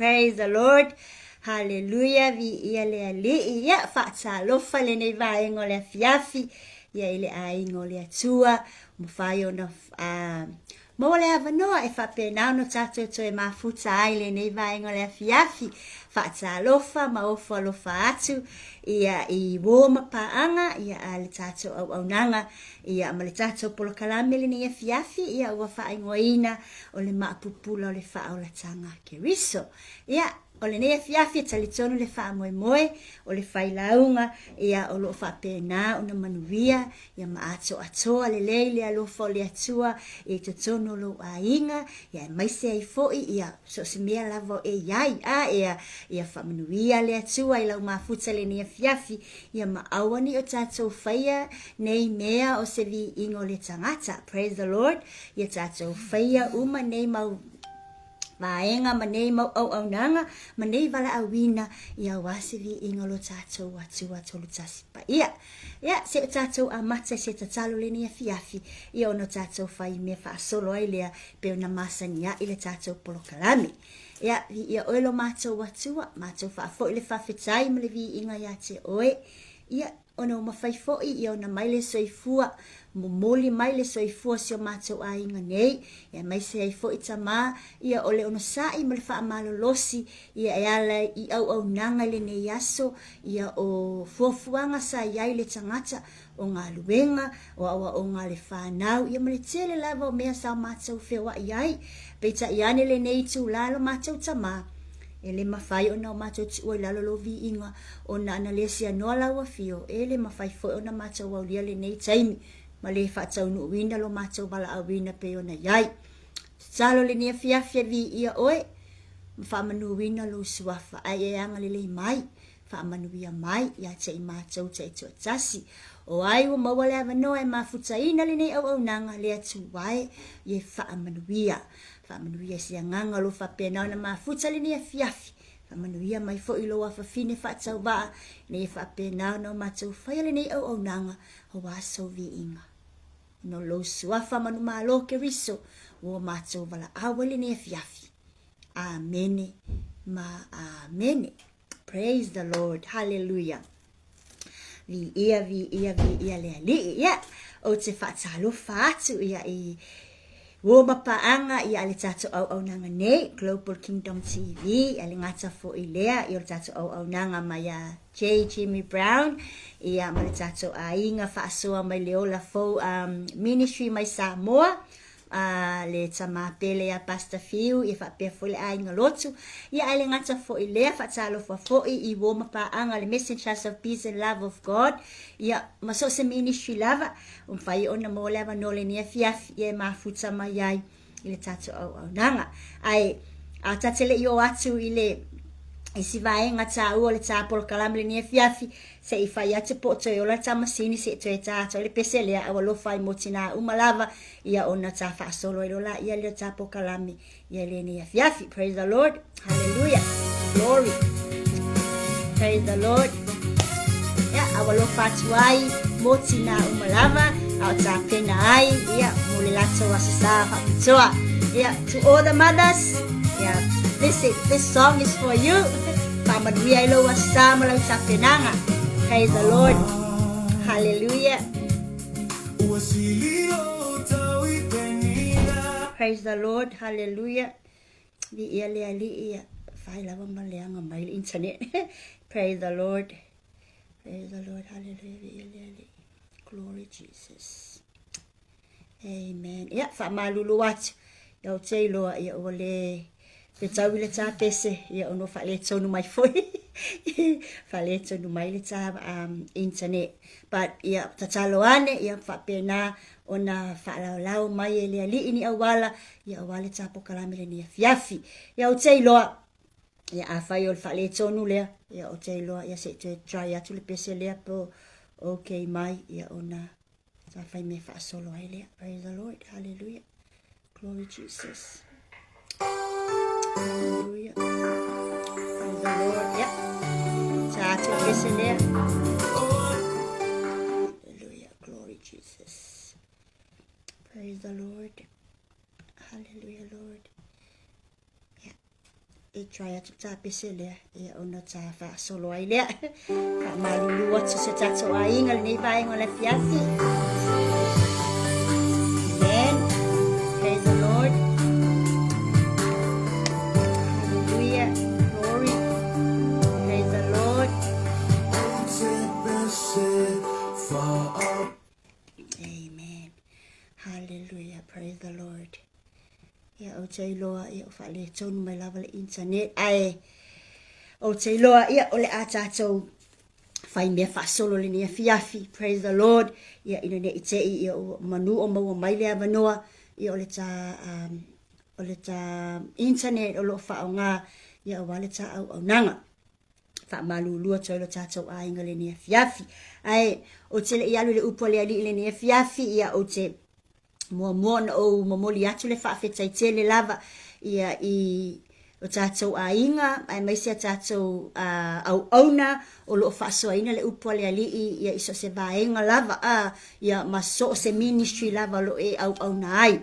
Praise the Lord. Hallelujah. Vi ia le ali ia whaatalofa le nei vaengo le fiafi. Ia ile aingo le atua. Mawhai o na mo le avanoa e whapena no tato to e mafuta ai le nei vaengo le fiafi. Whaatalofa maofa alofa atu. Ia I woma paanga. Ia le tato au nanga. Ia ma le tato polo kalame le nei fiafi. Ia ua whaingo ina o le Maapupula o le Faaolataga Keriso. Ia o le nei fiafi talitonu le whaamoemoe o le whailaunga ia o lo whapena o na manuia ia maato atoa le leile alofa o le atua e totono lo ainga ia maise ai foi ia so se mea lavo e iai ia whamanuia le atua i lau mafuta le nei fiafi ia maawani o tatou whaia nei mea o se vi ingo le tangata. Praise the Lord. Ia tatou whaia uma nei mau maenga manei mau au nanga manei vala awina ia wasi vi ingolo tatou atua tolu tasipa ia se tatou amata se tatalo le ni fiafi ia ono tatou fai me fa solo ai lea pe ona masania ile tatou polokalami ia oelo matou atua matou fa fo ile fa fetai me le vi inga ia te oe ia ono mafai fo ia ona maile soifua moli maile soifua sio matou ainga nei ia mai se ai fo itama ia ole ono sai me le fa malolosi ia ala I au nanga le nei aso ia o fuafuanga sa ia le tangata o ngā luenga o ngā le whanau ia me le tele lava o mea sa matou fewa iai peita iane le nei tu lalo matou tama ele mafai ona matou o lalo lo vi inga ona analesia no la wa fio ele mafai fo ona matou o le nei taimi ma le whaatau no wina lo matou bala a wina pe ona iai salo le nia fiafia vi ia oe whamanu wina lo suafa ai anga le mai whamanu ia mai ia te I matou te tuatasi o ai o mawale avano e mafutaina le nei au nanga le atu wae ye whamanuia si nganga lo whapena na mafuta le nia fiafi whamanuia mai fo ilo a whawhine whaatau ba ne whapena no matou whaia le nei au nanga o waso vi inga no lo suafa manu malo ke riso o mato vala awele ne fiafi. Amen. Amen. Praise the Lord. Hallelujah. Vi ia le ali ia o te whaatalo whaatu ia i wo mapaanga ia le tato au nanga nei Global Kingdom TV ia le ngata fo i lea ia le tato au nanga mai a J. Jimmy Brown ia ma le tato a inga whaasoa mai leola fo ministry mai Samoa le tama pele a Pastor Fiu ia whapea fo le a inga lotu ia le ngata fo i lea whaatalo fo i wo mapaanga le messengers of peace and love of God ia maso se ministry lava whai ona mo lava nole nia fiafi ia mafuta mai ai i le tato au nanga ai a tatele i o atu i le e si vaenga ta ua le tapol kalame le nia fiafi se i whai ate po to i ola tamasini se to e tato le pese lea awa lo whai motina umalava ia ona ta wha solo i lola ia le tapol kalame ia le nia fiafi. Praise the Lord. Hallelujah. Glory. Praise the Lord. Ia awa lo whatuai motina umalava au ta pena ai ia mole lato wasasa hapitoa ia to all the mothers ia this song is for you. Pamaduia ilo wasasa malau ta penanga. Praise the Lord. Hallelujah. Praise the Lord. Hallelujah. Vi ia le ali ia fai lava maleanga mai le internet. Praise the Lord. Praise the Lord. Hallelujah. Vi ia le ali. Glory Jesus. Amen. Ia fa malulu watu. Ia o te iloa ia o le te tau le tā pese ia ono fa le tonu mai foi. Fa le tonu mai le tā internet. But ia tatalo ane ia fa pena ona fa lau mai e le ali ini awala ia awale tā pokalame le ni fiafi. Ia o te iloa ia a fai o fa le tonu lea ia o te iloa ia se te try atu le pese lea po okay mai ia ona sa fai me fa solo ai lea. Praise the Lord. Hallelujah. Glory Jesus. Hallelujah. Praise the Lord. Yeah. Sa atu pese lea. Hallelujah. Glory Jesus. Praise the Lord. Hallelujah, Lord. Yeah. E try atu ta pese lea ia ona ta fa solo ai lea. Ka malulu atu se tato a inga le nei vaenga le fiafi. Amen. Praise the Lord. Hallelujah. Glory. Praise the Lord. Amen. Hallelujah. Praise the Lord. Ia o te iloa ia o whale tonu mai lava le internet. Ai o te iloa ia o le a tātou whai mea whasolo le nia fiafi. Praise the Lord. Ia ina ne i te ia o manu o maua mai lea manoa. Ia o le tā internet o lo wha o ngā. Ia o wale tā au nanga. Wha malulua tau lo tātou a inga le nia fiafi. Ai o te le ialu le upo le ali le nia fiafi. Ia o te mua na o mamoli atu le whaafetai te le lava. Ia i o tātou a inga, ai mai sea tātou au auna, o loo whaasoa ina le upo le ali ia iso se vaenga lava, ia maso se ministry lava lo e au auna ai.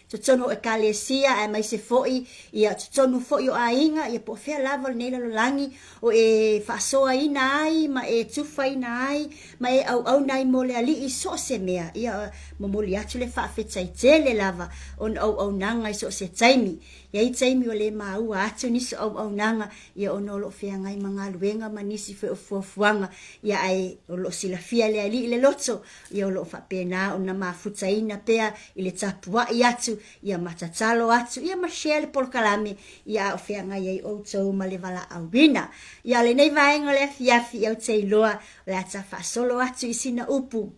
Totono e kalesia, ai mai se foi, ia totono foi o a inga, ia po fea lava le neila lo langi, o e whaasoa ina ai, ma e tufa ina ai, ma e au auna ai mo le ali iso se mea, ia mamoli atu le whaafetai te le lava, on au aunanga iso se taimi. Ia i taimi o le maua atu nisi au nanga, ia ono lo fea ngai mga luenga ma nisi fe o fuafuanga, ia ai o lo silafia le ali le loto, ia o lo whapena o na mafutaina pea i le tapua i atu, ia matatalo atu, ia mashea le polkalame, ia o fea ngai ai o tau ma le vala awina. Ia le nei vaenga le fiafi au te iloa, le ata whasolo atu i sina upu.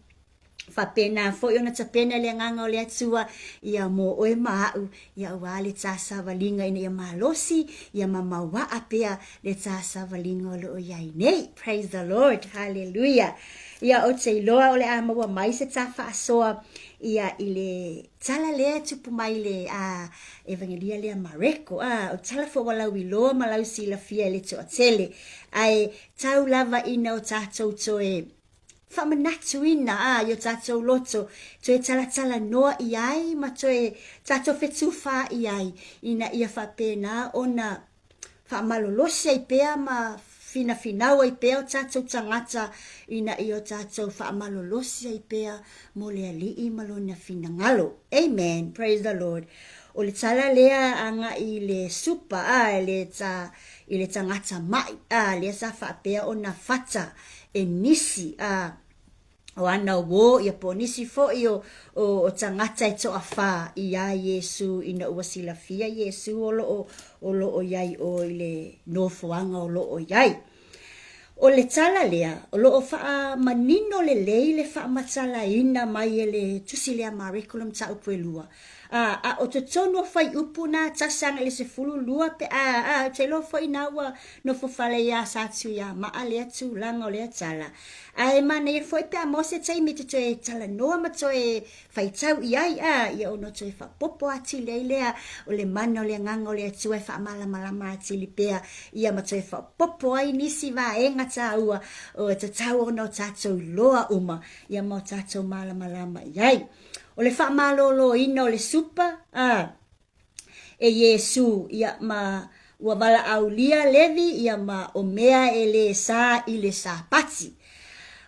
Whapena, fo i ona tapena le nganga o le atua, ia mo oe maau, ia wale tasa walinga ina ia malosi, ia mamawa apea le tasa walinga o le o iai nei. Praise the Lord. Hallelujah. Ia o te iloa o le amawa mai se tafa asoa, ia i le tala lea tupu mai le evangelia lea mareko, o tala fo walau iloa malau si la fia le toa tele, ai tau lava ina o tātou toe whamanatu ina yo tātou loto, toe tala noa i ai, ma toe tātou whetu wha i ai, ina ia whapena ona whamalolosia i pea ma finaua i pea o tātou tangata, ina i o tātou whamalolosia i pea mo lea lii malona finangalo. Amen, praise the Lord. O le tala lea anga i le supa, i le tangata mai, lea sa whapea o na fata e nisi, o ana wo ia po nisi fo o tangata e toa wha i a Yesu ina ua silafia Yesu o lo o iai o ile nofoanga o lo o iai. O le tala lea, o lo o wha manino le le wha matala ina mai e le tusi lea mariculum ta upuelua. O te tono fai upuna tasanga le se fulu lua pe te lo fai naua no fufale ya satu ya maa lea tu langa o lea tala. Ai mana e foi pe amose tai me te toe tala noa ma toe fai tau iai ia ono toe fa popo ati lea o le mana o le nganga o le tue fa malama ati li pea ia ma toe fa popo ai nisi va enga taua o te tau ono tatou loa uma ia ma tatou malama iai. O le wha malolo ina o le supa, e Yesu, ia ma ua wala au lia levi, ia ma o mea e le sa i le sa pati.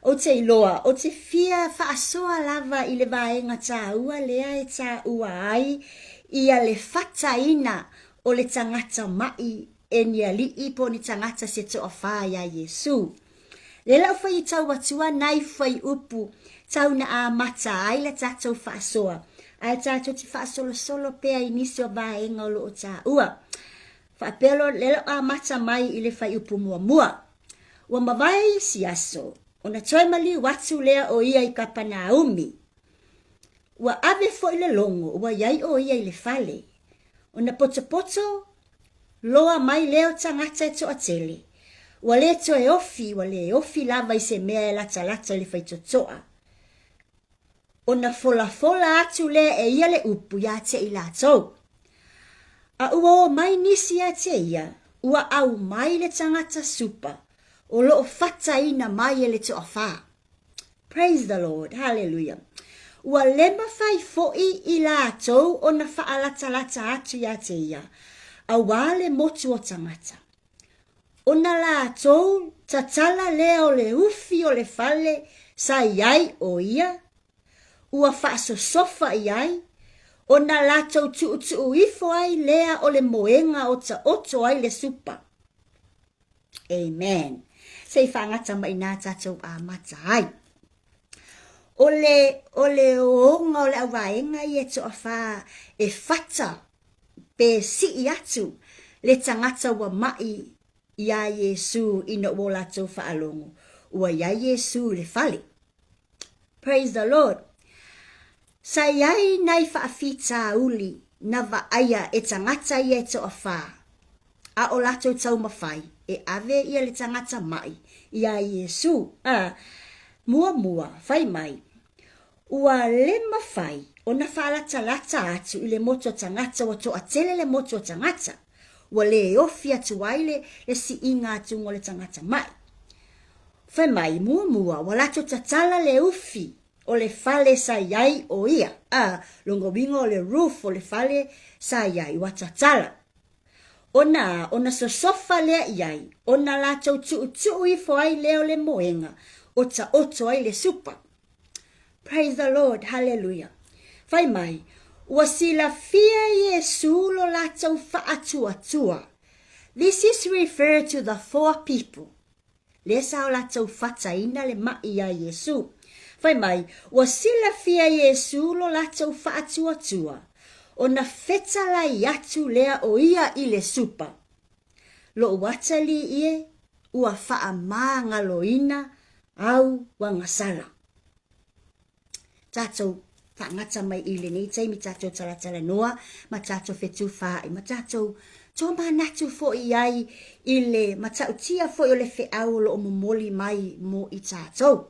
O te iloa, o te fia whaasoa lava i le vaenga tā ua lea e tā ua ai, ia le fata ina o le tangata mai e nia li ipo ni tangata se toa wha ia Yesu. Le lau whai tau watua nai whai upu, tau na a mata ai la tātou whaasoa. Ai tātou ti whaasolo solo pea inisi o vaenga o loo tā ua. Whaapelo lelo a mata mai i le whai upu mua. Ua mawai si aso. O na toi mali watu lea o ia i kapana umi. Ua ave fo i le longo, ua iai o ia i le fale. O na poto, loa mai leo tangata e toa tele. Ua le toe ofi lava i se mea e lata le whai totoa. O na fola atu le e ia le upu ya te i latou. A ua o mai nisi ya te ia, ua au mai le tangata supa, o loo fata ina mai e le toa wha. Praise the Lord, hallelujah. Ua lema fai foi i latou o na whaalata atu ya te ia, a wale motu o tangata. O na latou tatala leo le ufi o le fale sa iai o ia, ua whaaso sofa iai, o na latou tu ifo ai lea o le moenga o ta oto ai le supa. Amen. Sei whangata mai nā tatou a mata ai. O le onga o le awaenga i e toa wha e fata pe si i atu le tangata wa mai ia Yesu ina o latou whaalongo. Ua ia Yesu le fale. Praise the Lord. Sa iai nai whaafita uli na vaaya e tangata i e toa wha. A o latou tau mawhai e ave ia le tangata mai ia Yesu. Mua, whai mai. Ua le mawhai o na whaalata atu i le moto tangata wa toa tele le moto tangata. Ua le ofi atu waile le si inga atu ngo le tangata mai. Whai mai mua, wa latou tatala le ufi o le fale sa iai o ia. Longo wingo o le roof o le fale sa iai wa tatala. Ona sosofa lea iai, ona latou tu ifo ai leo le moenga, o ta oto ai le supa. Praise the Lord, hallelujah. Whai mai, ua sila fia Yesu lo latou whaatua. This is referred to the four people. Le sao latou fata ina le mai a Yesu. Whai mai, ua sila fia Yesu lo latou whaatua. O na fetala i atu lea o ia i le supa. Lo watali ie, ua faa maa ngaloina au wangasala. Tatou whaangata mai ili nei taimi tatou talatala noa, ma tatou fetu whaai, ma tatou tō manatu fo i ai ile, ma tau tia fo i ole fe au lo o momoli mai mo i tatou.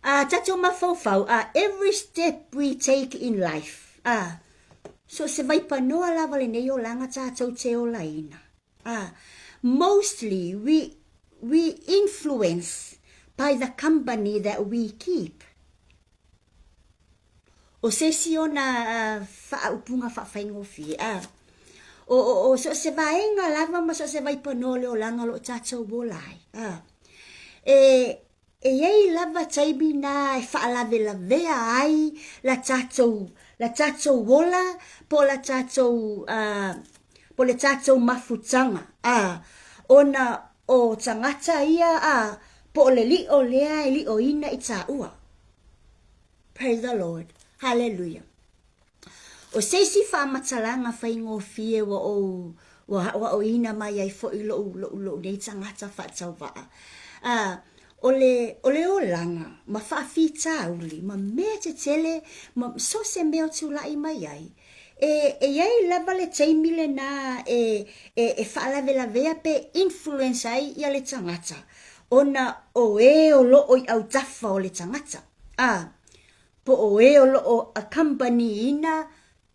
Tatou mawhau, every step we take in life, so se vai panoa lava le nei o langa tātou te o laina. Mostly we influence by the company that we keep. O se si ona whaupunga whawhaingofi. O so se vaenga lava ma so se vai panole o langa lo tātou wolai. E ei lava taibi na e whaalave la vea ai la tātou wola po la tātou po le tātou mafutanga. Ona o tangata ia po le li o lea e li o ina i tā ua. Praise the Lord. Hallelujah. O seisi whaamatalanga whaingo fie wa o ina mai ai fo i lo nei tangata whaatau waa. Ole o langa, ma whaafita uli, ma mea te tele, ma so se meo tu lai mai ai. E iei lava le teimile na e whaalawe la vea pe influence ai ia le tangata. Ona o lo o i au tafa o le tangata. Po o lo o a company ina,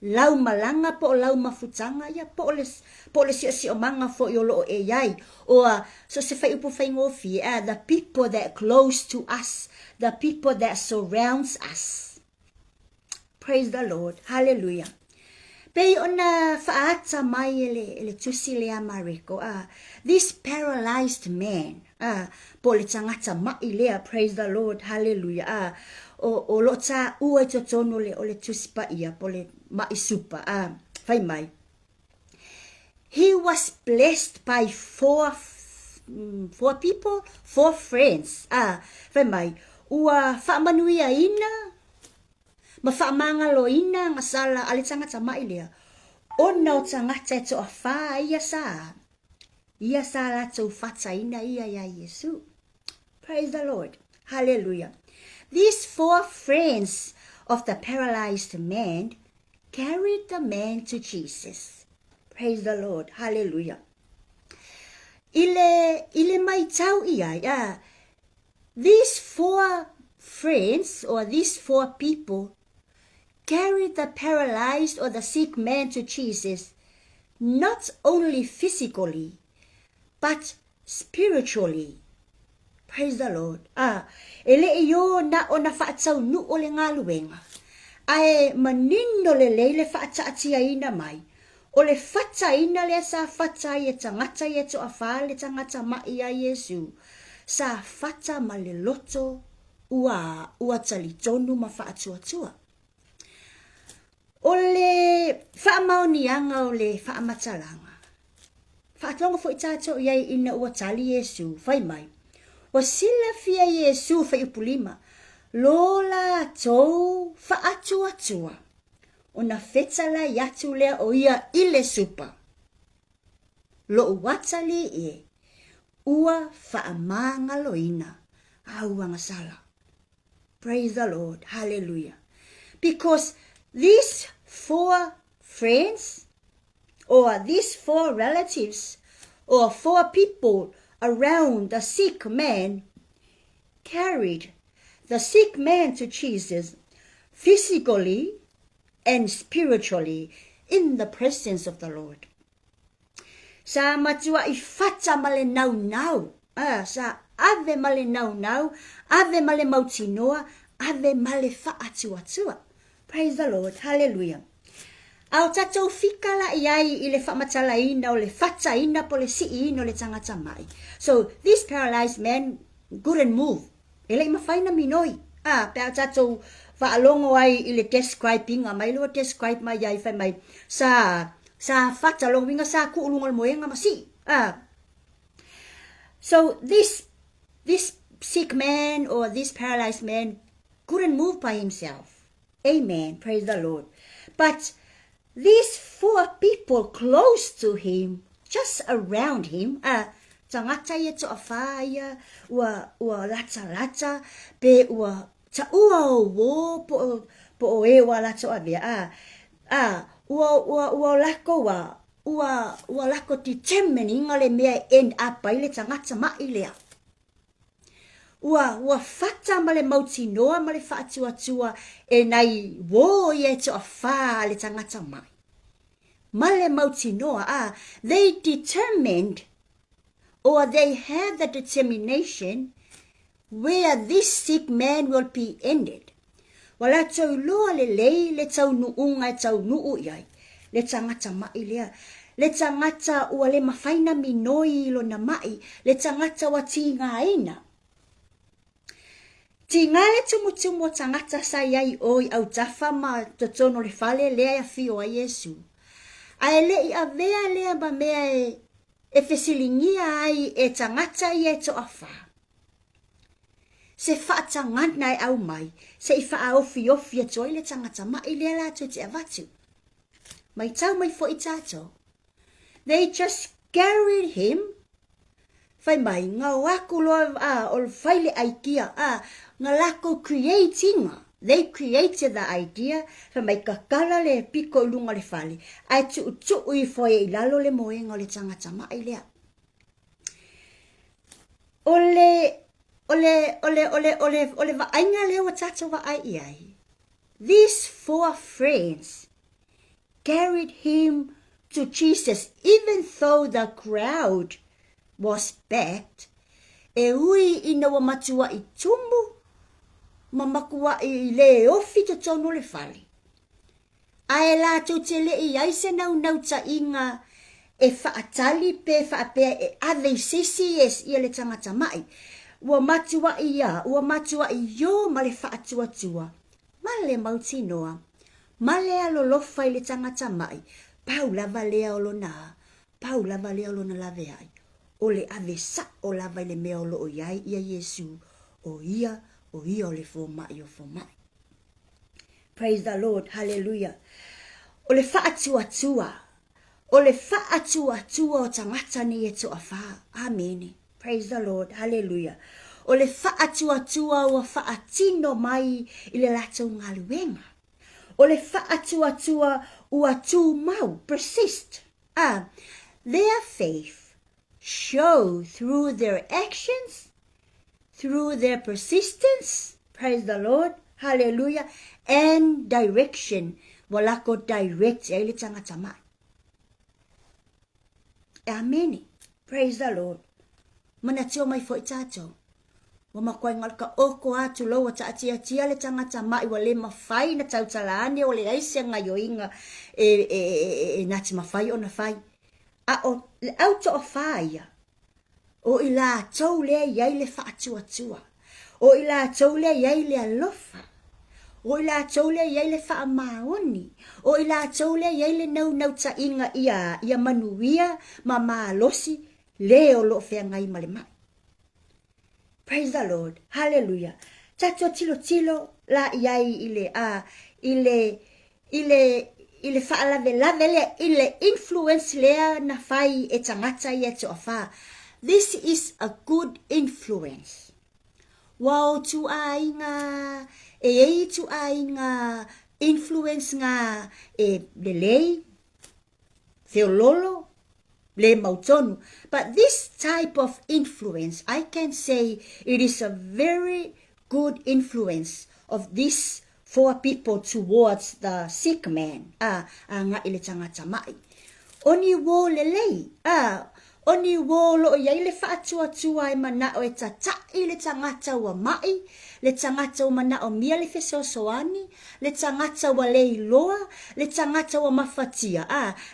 lau malanga po lau mafutanga ya po le si o manga fo yo lo e yai o so se fai upo fai ngofi the people that close to us, the people that surrounds us. Praise the Lord. Hallelujah. Pe ona faata mai ele tusi le amareko this paralyzed man po le tangata mai lea. Praise the Lord. Hallelujah. O lo ta ua to tono le o le tusi pa ia po le mai supa fai mai. He was blessed by four people, 4 friends. Fai mai ua whaamanuia ina ma whaamanga lo ina ngasala ale tangata mai lea. Ona o tangata e to a wha ia sa la to fata ina ia Yesu. Praise the Lord. Hallelujah. These 4 friends of the paralyzed man carried the man to Jesus. Praise the Lord. Hallelujah. Ile mai tau ia. These 4 friends or these 4 people carried the paralyzed or the sick man to Jesus, not only physically, but spiritually. Praise the Lord. Ele yo na ona whaatau nu o le ngaluenga. Ae manino le leile whaataatia ina mai. O le whata ina le sa whata i e tangata i e to a wha le tangata mai a Yesu. Sa whata ma le loto ua talitonu ma whaatuatua. O le whaamaonianga o le whaamatalanga. Whaatonga fo i tātou iai ina ua tali Yesu. Whai mai. O sila fia Yesu fai upulima. Lola tou whaatuatua. O na whetala yatu lea o ia ile supa. Lo watali e. Ua whaamanga loina. Aua ngasala. Praise the Lord. Hallelujah. Because these 4 friends or these 4 relatives or 4 people around the sick man carried the sick man to Jesus physically and spiritually in the presence of the Lord. Sa matua I fata male nau. Sa ave male nau, ave male mautinoa, ave male whaatuatua. Praise the Lord. Hallelujah. Au tatou fikala iai I le whaamatala ina o le whata ina po le si ina o le tangata mai. So this paralyzed man couldn't move. Ele I mawhaina minoi. Pe au tatou whaalongo ai I le describing mai lua describe mai iai whai mai. Sa whata long winga sa kuulungal moenga masi. So this sick man or this paralyzed man couldn't move by himself. Amen. Praise the Lord. But these 4 people close to him, just around him, tangata ia to a whaia, ua lata, pe ua ta ua o wo po o e wa lata a vea, ua lako determining ale mea end up by le tangata mai lea. Ua whata ma le mautinoa ma le whaatuatua e nai wo ie to a wha le tangata mai. Ma le mautinoa, they determined or they had the determination where this sick man will be ended. Wala tau loa le lei le tau nuunga tau nuu iai. Le tangata mai lea. Le tangata ua le mawhaina minoi ilo na mai. Le tangata wa tinga ina. Tinga le tumutumu o tangata sa iai oi au tafa ma totono le fale lea ya fio a Yesu. Ai le I avea lea ba mea e fesilingia ai e tangata I e to afa. Se whaata ngana e au mai, se I wha ofi ofi a toi le tangata mai lea la to te avatu. Mai tau mai fo I tato. They just carried him. Fai mai, ngā wako loa o whaile aikia, ngā lako creating. They created the idea. Fai mai kakala le piko lunga le whale. Ai tu ui foe I lalo le moenga le tangata mai lea. Ole vaainga leo tato wa ai iai. These 4 friends carried him to Jesus, even though the crowd was packed. E ui ina wa matua I tumbu, mamakua I le ofi to tono le fale. Ae la to te le I aise nau ta inga e whaatali pe whaapea e ave sisi es ia le tangata mai. Ua matua I yo ma le whaatua tua. Ma le mauti noa. Ma le alolofa I le tangata mai. Pau lava lea olona. Pau lava lea olona lave ai. O le ave sa o lava le mea olo o iai ia Yesu. O ia o le fo mai o fo mai. Praise the Lord. Hallelujah. O le whaatua tua. O le whaatua tua o tangata ni e to awha. Amen. Praise the Lord. Hallelujah. O le whaatua tua o whaatino mai I le lato ngaluenga. O le whaatua tua ua tu mau. Persist. Their faith show through their actions, through their persistence. Praise the Lord. Hallelujah. And direction. Walako direct. Ele tangata mai. Amen. Praise the Lord. Mana tio mai fo itato. Wama koe ngalka oko atu lo wa tia le tangata mai wa le mawhai na tautalaane o le aise ngai o inga nati mawhai o na whai. O le auto o whai o ila tau lea iai le whaatua tua. O ila tau lea iai le alofa. O ila tau lea iai le wha maoni. O ila tau lea iai le nau ta inga ia manuia ma maalosi leo lo fea ngai male mai. Praise the Lord. Hallelujah. Tato tilo la iai ile whaalave lea ile influence lea na whai e tangata ia to awha. This is a good influence. Wow tu ainga tu ainga influence nga le lei theololo le mautonu. But this type of influence, I can say it is a very good influence of these 4 people towards the sick man. Nga ile tangata mai. Oni wo le lei. Oni wo lo ia ile whaatua tua e mana o e tata ile tangata wa mai. Le tangata wa mana o mia le fesosoani. Le tangata wa le iloa. Le tangata wa mafatia.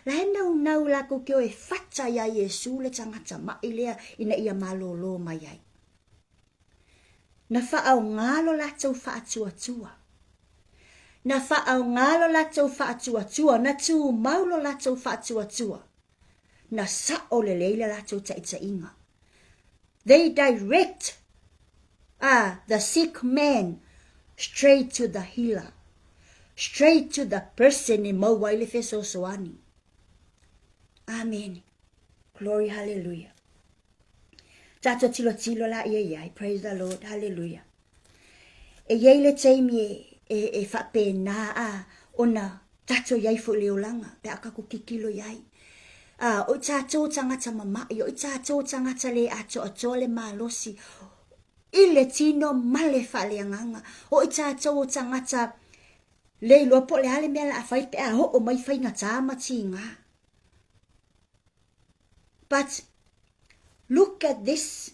La hena unau lako kio e fata ya Yesu le tangata mai lea ina ia malolo mai ai. Na whaau ngalo la tau whaatua tua. Na whaau ngalo la tau whaatua tua. Na tu maulo la tau whaatua tua. Na sao le leila la tau taita inga. They direct the sick man straight to the healer. Straight to the person in maua ile fesosoani. Amen. Glory, hallelujah. Tato tilo la iai. Praise the Lord. Hallelujah. E iei le teimi e whape na ona tato iai fo leolanga. Pe akaku kikilo iai. O tato tangata mamai. O tato tangata le ato le malosi. Ile tino male whaleanganga. O tato tangata le lopo le hale mea la awhai pe ho o mai whai ngata amati ngā. But look at this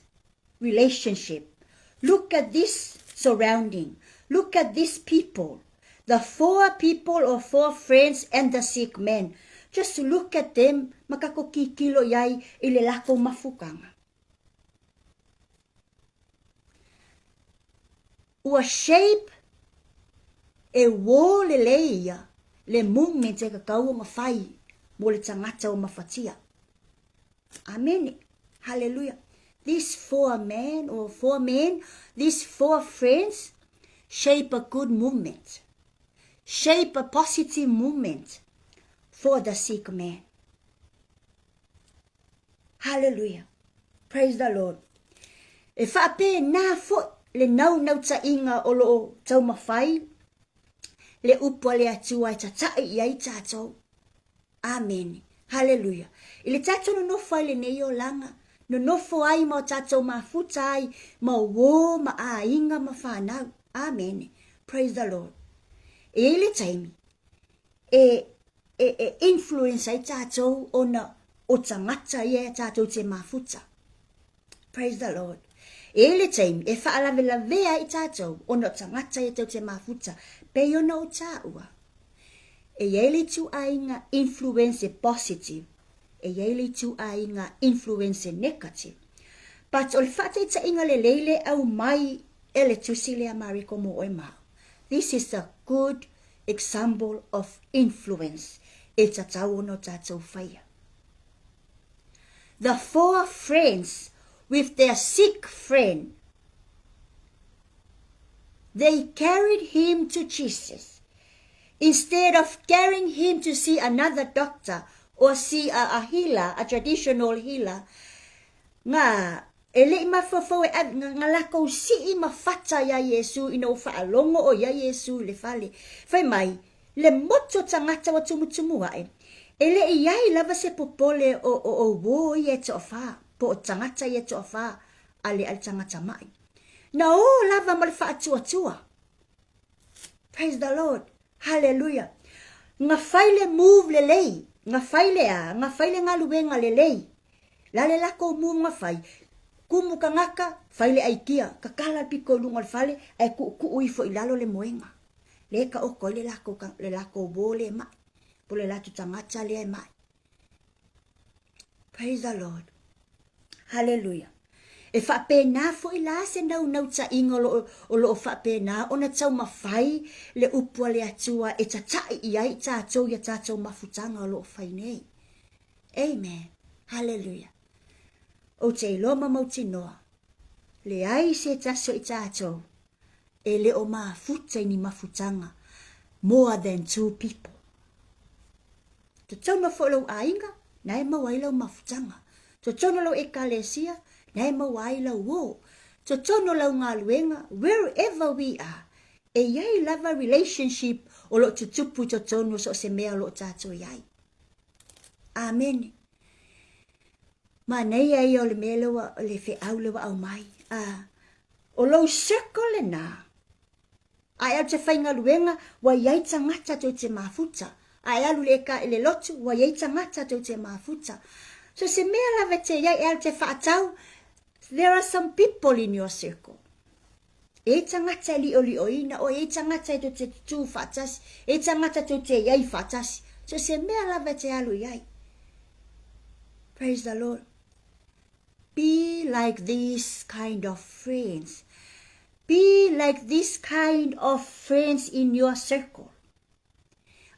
relationship. Look at this surrounding. Look at these people. The 4 people or 4 friends and the sick man. Just look at them. Makakukikilo yay ililako mafukanga. Ua shape e wō le leia le movement e kakau o mawhai mo le tangata o mawhatia. Amen. Hallelujah. These 4 men or 4 men, these 4 friends shape a good movement. Shape a positive movement for the sick man. Hallelujah. Praise the Lord. E whaape nā fo le nau ta inga o loo tau mawhai, le upua le atua i tatai i ai tātou. Amen. Hallelujah. I le tātou no nofo ai le neio langa, no nofo ai ma tātou mafuta ai, ma wō ma a inga ma whanau. Amen. Praise the Lord. E le taimi, influence ai tātou o tangata i e tātou te mafuta. Praise the Lord. E le taimi, e whaalawe la vea i tātou o no tangata i te mafuta, pe o no tāua. E yele tu ainga influence positive, e yele tu ainga influence negative. But o le whate ta inga le leile au mai e le tusile a mariko mo oi mau. This is a good example of influence e tatau no tātou whaia. The 4 friends with their sick friend, they carried him to Jesus. Instead of carrying him to see another doctor or see a healer, a traditional healer, nga ele mafafo nga lako si mafata ya Yesu ino whaalongo o ya Yesu le fale. Fai mai, le moto tangata wa tumutumua ele iai lava se popole o wo ye tofa, po tangata ye tofa, ale al tangata mai. Na o lava malfa atua. Praise the Lord. Hallelujah. Nga faile move le lei. Nga faile nga luenga le lei. Lale lako move nga fai. Kumu kangaka, faile aikia. Kakala piko lunga fale, ai ku uifo ilalo le moenga. Leka oko le lako bole mai. Pole latu tangata le mai. Praise the Lord. Hallelujah. E whape nā fo I la se nau ta inga o lo whape nā o na tau mawhai le upua le atua e tatai I ai tātou ia tātou mafutanga o lo whai nei. Amen. Hallelujah. O te iloma mauti noa. Le ai se taso I tātou e le o mafuta ni mafutanga more than 2 people. Te tau na fo lo ainga, nai mawailau mafutanga. Te tau na lo e kalesia, nai mawaila wo. To tono lau ngā luenga, wherever we are, e iai lava relationship o lo tutupu to tono so se mea lo tātou iai. Amen. Ma nei ai o le melewa o le fe aulewa au mai. O lo circle le nā. Ai au te whainga luenga, wa iai tangata to te mafuta. Ai alu le ka ele lotu, wa iai tangata to te mafuta. So se mea lava te iai au te whaatau, there are some people in your circle. E tangata li ina, o e tangata to te tu whaatasi, e tangata to te iai whaatasi. So se mea lava te alu iai. Praise the Lord. Be like these kind of friends. Be like this kind of friends in your circle.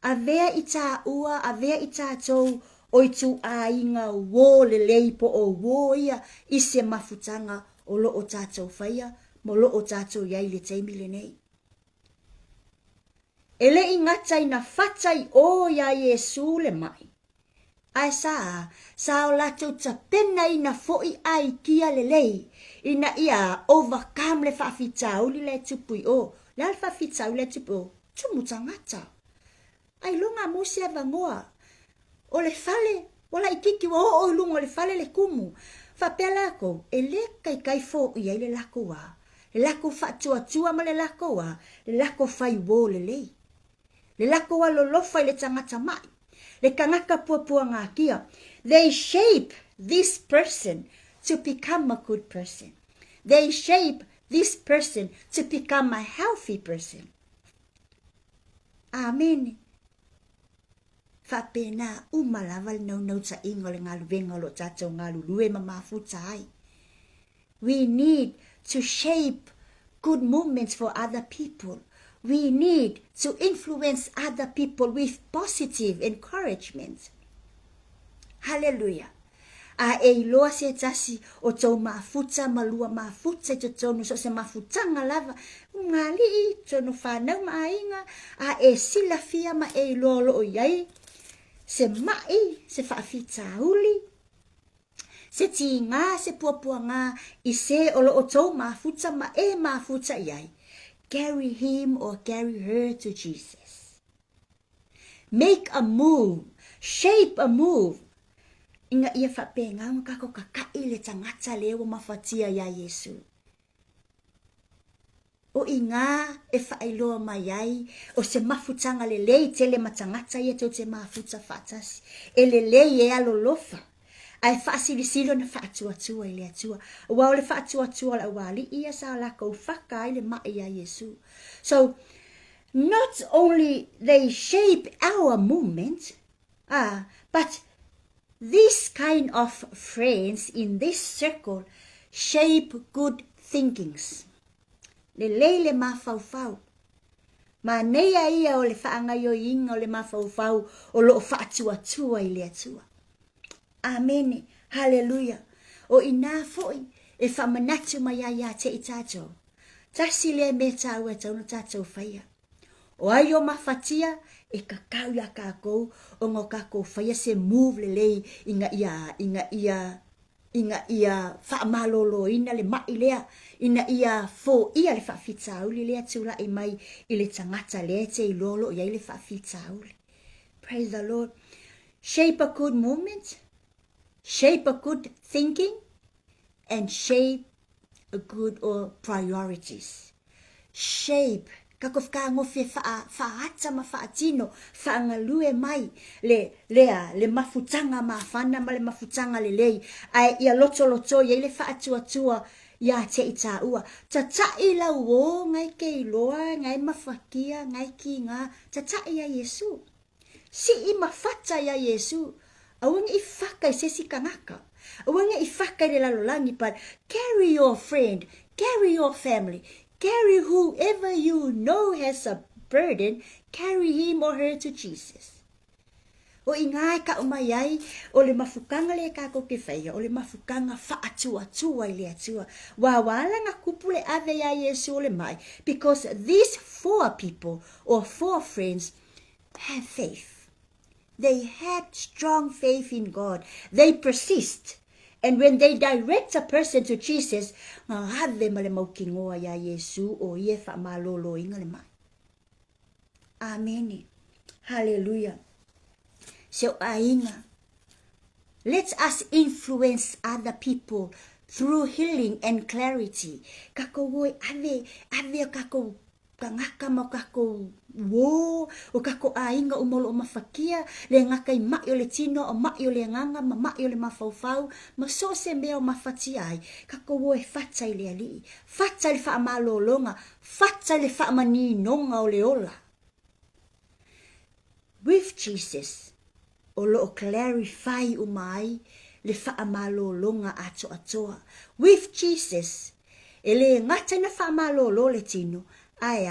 Avea ita ua, avea ita tau, o tu ainga wo le leipo o wo ia I se mafutanga o lo o tātou whaia, mo lo o tātou iai le teimi le nei. Ele ingatai na whatai o ia Yesu le mai. Ai sa o lato ta pena ina foi ai kia le lei, ina ia overcome le whawhitau li le tupui o, le al whawhitau le tupui o, tumutangata. Ai longa mosia vangoa, o le fale, wala ikiki wa o lungo le fale le kumu. Whapela ko, e le kai fo ia le lako wa. Le lako whatua ma le lako wa, le lako whai wo le lei. Le lako wa lo lofa le tangata mai. Le kangaka pua ngā kia. They shape this person to become a good person. They shape this person to become a healthy person. Amen. Whapena umalaval no sa ingol ngalu bengolo tato ngalu lue mamafutai. We need to shape good moments for other people. We need to influence other people with positive encouragement. Hallelujah. E loa se tasi o tau mafuta malua mafuta to tonu so se mafutanga lava ngali tonu whanau mainga e sila fia ma e lolo o iai se mai se whaafita uli se ti ngā se puapua ngā i se olo o tau mafuta ma e mafuta iai. Carry him or carry her to Jesus. Make a move. Shape a move. Inga ia whapenga kako kakai le tangata leo mafatia ya Yesu. O inga e whaeloa mai ai, o se mafutanga le lei tele matangata ia tau te mafuta fatasi. E le lei e alolofa. Ai whaasilisilo na whaatuatua i le atua. Wao le whaatuatua la wali ia sa la kou whaka i le mai a Yesu. So, not only they shape our movement, but this kind of friends in this circle shape good thinkings. Le leile mafaufau. Ma neia ia o le whaangaio inga o le mafaufau o lo whaatuatua i le atua. Amen. Hallelujah. O ina foi e whamanatu mai ia te i tātou. Tasi le me tāu e tau no tātou whaia. O ai o mawhatia e kakau ia kākou o ngā kākou whaia se move le lei inga ia whaamalolo ina le mai lea ina ia fo ia le whaafitauli lea tula i mai i le tangata lea te i lolo ia i le whaafitauli. Praise the Lord. Shape a good movement. Shape a good thinking and shape a good or priorities. Shape kako ka ngofe faata ma faatino faangalue mai le mafutanga mafana ma le mafutanga le lei ai ia loto ia le faatuatua ia te itaua tata ila wo ngai ke iloa ngai mafakia ngai kinga tata ia Yesu si I mafata ia Yesu awang ifaka I sesi kangaka. Awang ifaka I lalolangi but carry your friend, carry your family, carry whoever you know has a burden, carry him or her to Jesus. O ingai ka umayai, o le mafukanga le kako ke whaia, o le mafukanga whaatua I le atua. Wawala nga kupule ave ya Yesu o le mai, because these 4 people or 4 friends have faith. They had strong faith in God. They persist. And when they direct a person to Jesus, ngahave male maukingoa ya Yesu o ie whaamalolo inga le mai. Amen. Hallelujah. So ainga, let us influence other people through healing and clarity. Kako woi ave kako kangaka mo kako wo o kako ainga umolo o mafakia le ngaka I mai o le tino o mai o le nganga ma mai o le mafaufau ma so se mea o mafati ai kako wo e fata I le ali fata le fa malolonga fata le fa mani nonga o le ola with Jesus o lo clarify umai le fa malolonga atoa with Jesus ele ngata na fa malolo le tino ai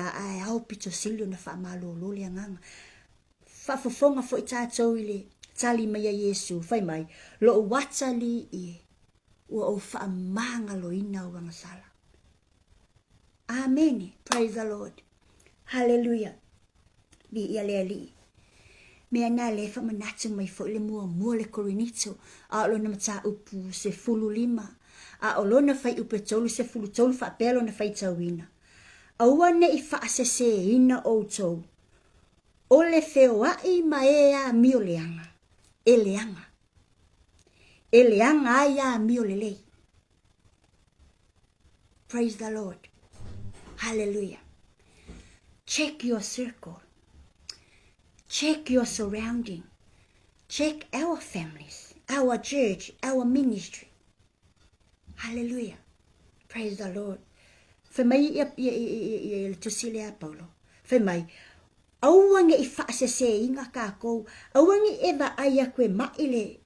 au pito silio na whaamalolo le anganga. Whafofonga fo I tātou I le tali mai a Yesu, whai mai, lo o watali I ua o whaamanga lo ina o wangasala. Amen. Praise the Lord. Hallelujah. Bi ia le ali. Mea nā le whamanatu mai fo le mua le korinito, a lo na mata upu se 15, a o lo na whai upe tolu se 13 whaapelo na whai tauina. Awane I whaasese ina o tau. O le whewai ma a mio leanga. E leanga. E leanga ai a mio lelei. Praise the Lord. Hallelujah. Check your circle. Check your surrounding. Check our families, our church, our ministry. Hallelujah. Praise the Lord. Fe mai ia tusile a Paulo. Fe mai, auange I whaasese inga kākou, auange eva aia koe maile,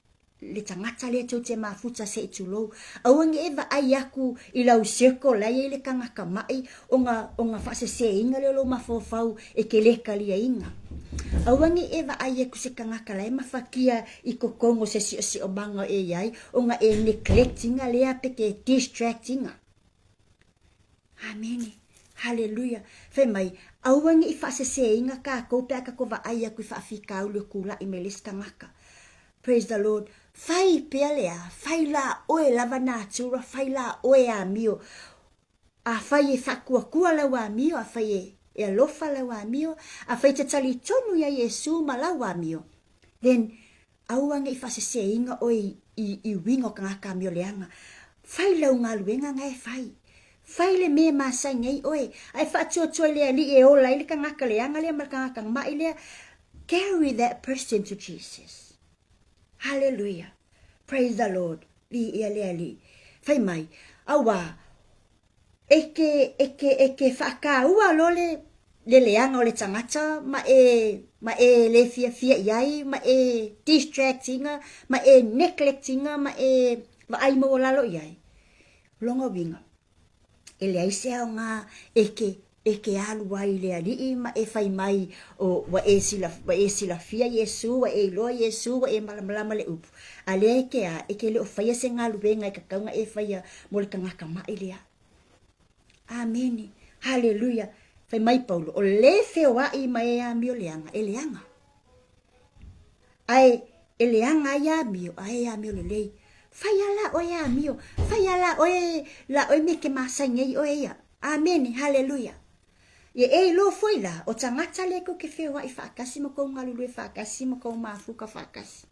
le tangata le tau te mafuta se itulou, auange eva ai aku I lau seko lai le kangaka mai, o nga whaasese inga le lo mafofau e ke leka lia inga. Auange eva ai aku se kangaka lai mafakia I kokongo se si o manga e iai, o nga e neglectinga lea peke distractinga. Amen. Hallelujah. Fe mai, auange I whaasese inga kākou pe aka kova ai aku I whaafikau le kula I meles kangaka. Praise the Lord. Fai pelea, fai la oe lava natura, fai la oe a mio. A fai e whakua la wa mio, a fai e alofa la wa mio, a fai te tali tonu ya Yesu ma la wa mio. Then, auange I whaasese inga oe I wingo kangaka mio leanga. Fai lau ngā luenga ngai fai. Fai le me masai ngai oe. Ai whaatio lea li e ola ili kangaka leanga lea ma kangaka mai lea. Carry that person to Jesus. Hallelujah. Praise the Lord. Li ia lea li. Fai mai. Awa. Eke whaka ua lole le leanga o le tangata. Ma e le fia iai. Ma e distractinga. Ma e neglectinga. Ma e wa ai mo lalo iai. Longa winga. Ele aise au ngā eke alu wai lea lii ma e fai mai o wa e sila fia Yesu, wa e loa Yesu, wa e malamalama le upu. A lea eke le o faya se ngā luenga e kakaunga e faya mo le kangaka mai lea. Amen. Hallelujah. Fai mai Paulo. O le feo ai ma e a mio leanga. E leanga. Ai e leanga ai a mio. Ai a mio le lei. Fai ala oe a mio. Fai ala oe la oe me ke masangei oe ia. Amen. Hallelujah. Ye e lo foi la. O tangata le ko ke feo ai whaakasi mo kou ngalulu e whaakasi mo kou mafuka whaakasi.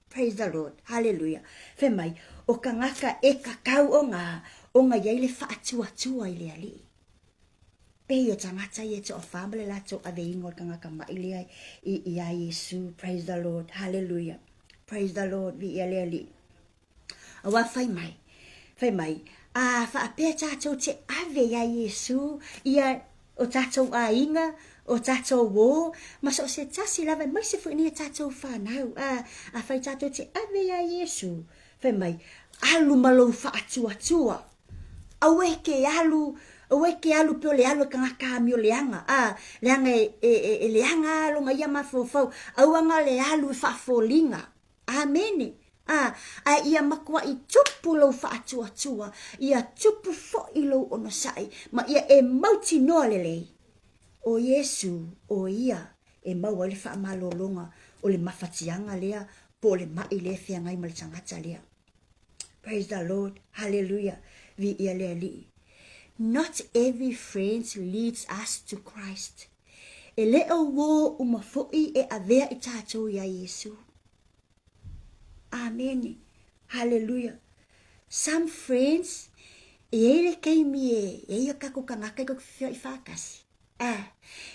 Praise the Lord. Hallelujah. Fe mai. O kangaka e kakau o ngā yeile whaatua i lea li. Pe o tangata ye te o whamale la to ave ingo kangaka maile I a Yesu. Praise the Lord. Hallelujah. Praise the Lord. Vi ia lea li. Awa fai mai, a whaapea tātou te ave ia Yesu, ia o tātou a inga, o tātou wō, masa o se tasi lava, mai se fwini a tātou whanau, a whai tātou te ave ia Yesu, fai mai, alu malou whaatua, aweke alu pio le alu kangaka mio leanga, leanga e leanga alu nga ia mafofau, awanga le alu whaafolinga, amene. Ia makua I tupu lau whaatua, ia tupu fo I lau ono sai, ma ia e mauti noa lelei. O Yesu, o ia, e mau ale wha amalolonga, o le mawhatianga lea, po le mai lea fia ngai mali tangata lea. Praise the Lord, hallelujah, vi ia lea li. Not every friend leads us to Christ. E leo wo umafoi e avea I tātou ia Yesu. Amen. Hallelujah. Some friends, ele kei mi e kako kangaka ko I whakasi.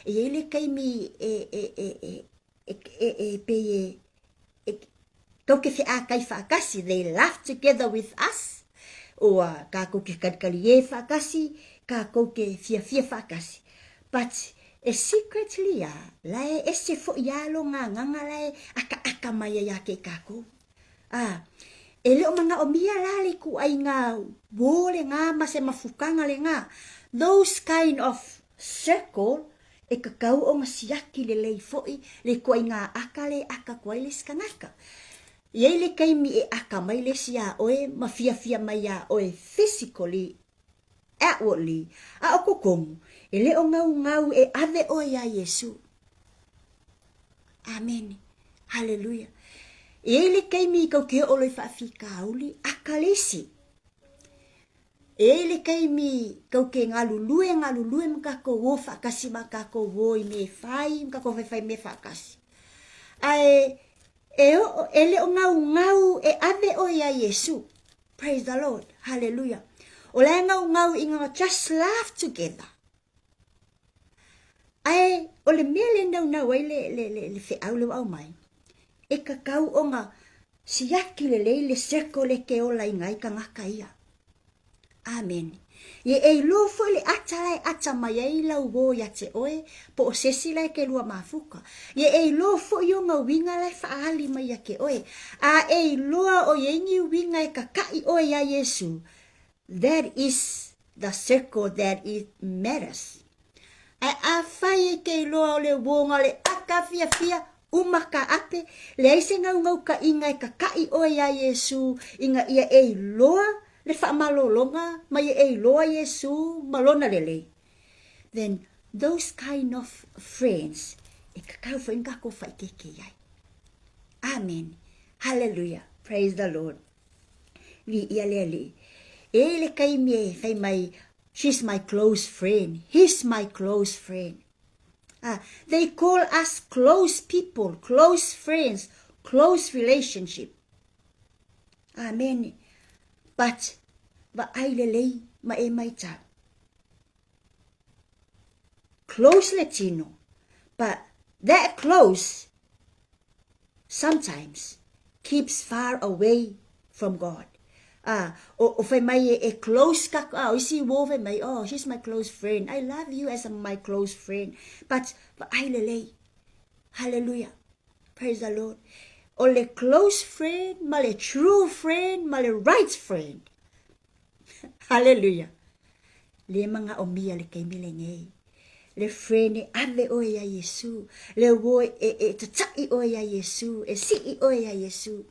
Ele kei mi kau ke whea kai whakasi. They laugh together with us. O kako ke kadkali e whakasi, kako ke fia whakasi. But secretly lae ese fo ialo nganga lae aka maya ya ke kako. Ele o manga o mia lale ku ai ngā wole ngā mase mafukanga le ngā. Those kind of circle e kakau o ngasiaki le lei foi le ku ai ngā aka le aka kuai le skanaka. Ie le kaimi e aka mai le sia oe mafia mai a oe physically, outwardly, a o kokongu. Ele o ngau e ave oe a Yesu. Amen. Hallelujah. Ele kaimi kau ke oloi whaafika auli, akalesi. Ele kaimi kau ke ngalulue mkako wo whaakasi makako wo I me whai, mkako whai me whaakasi. Ele o ngau e ave o ia Yesu. Praise the Lord. Hallelujah. O le ngau inga just laugh together. O le mele nau ai le whiau leo au mai. E kakau o ngā siaki le circle le ke ola ingai ka ngaka ia. Amen. Ye e lo fo le atalai atamai ai lau wo ya te oe, po o sesi lai ke lua mafuka. Ye e lo fo yo nga winga lai faali mai ya ke oe. A e loa o ye ngi winga e kakai oe ya Yesu. That is the circle that it matters. A fai ke loa o le wonga le aka fia fia umaka ape. Le aise ngau ngau ka inga e kakai oe ya Yesu. Inga ia e loa le fa malolonga mai e loa Yesu malona lele. Then those kind of friends e kakau fo inga ko fai keke yai. Amen. Hallelujah. Praise the Lord. Vi ia lele. E le kai me fai mai, she's my close friend. He's my close friend. They call us close people, close friends, close relationship. Amen. But ai lelei ma e mai ta. Close Latino. But that close sometimes keeps far away from God. O fai mai e close ka, o isi wo fai mai, oh, she's my close friend. I love you as my close friend. But ai lelei. Hallelujah. Praise the Lord. O le close friend, ma le true friend, ma le right friend. Hallelujah. Le mga omia le kay milengay. Le friend e ave o ya Yesu. Le wo e tatai o ya Yesu. E si o ya Yesu.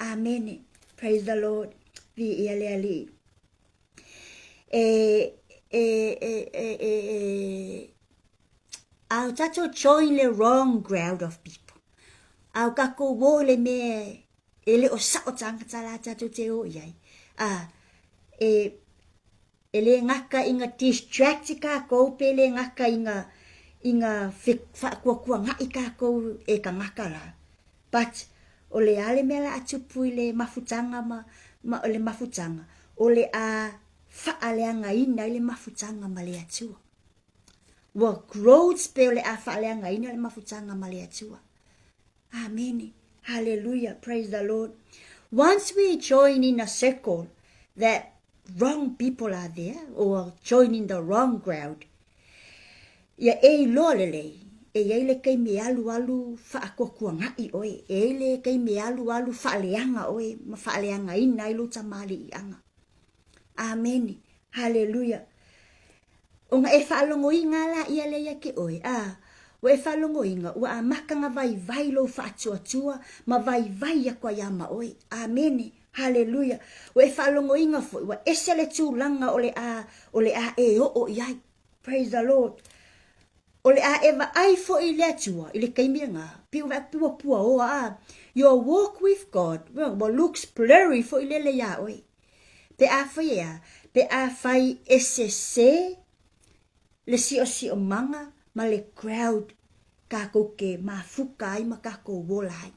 Amen. Praise the Lord. Vi ale ali. Au tato join le wrong crowd of people. Au kako wo le me ele o sa o tanga tala tato te o yai. Ele ngaka inga distract ka ko pele ngaka inga fa kwa ngai ka ko e ka ngaka la. But ole ale mela atupu le mafutanga ma ole mafutanga. Ole a fa ale anga ina le mafutanga ma le atua. Wa growth pe ole a fa ale anga ina le mafutanga ma le atua. Amen. Hallelujah. Praise the Lord. Once we join in a circle that wrong people are there or joining the wrong crowd, ya e lolele e ele kai me alu fa akokua ngai oe ele kai me alu fa leanga oe ma fa leanga ina ilu tamali anga. Amen. Hallelujah. Onga e fa longo inga la ia le ya ke oe wa e fa longo inga wa makanga vai lo fa atua ma vai ya kwa yama oe. Amen. Hallelujah. We falongo inga fo wa esele tu langa ole a e o yai. Praise the Lord. Ole a eva ai fo ile tua ile kaiminga piwa pua o your walk with God well looks blurry fo ile le ya oi. Pe a fo ya pe a fai SSC le si o manga ma le crowd ka ko ke mafukai ma ka ko wolai.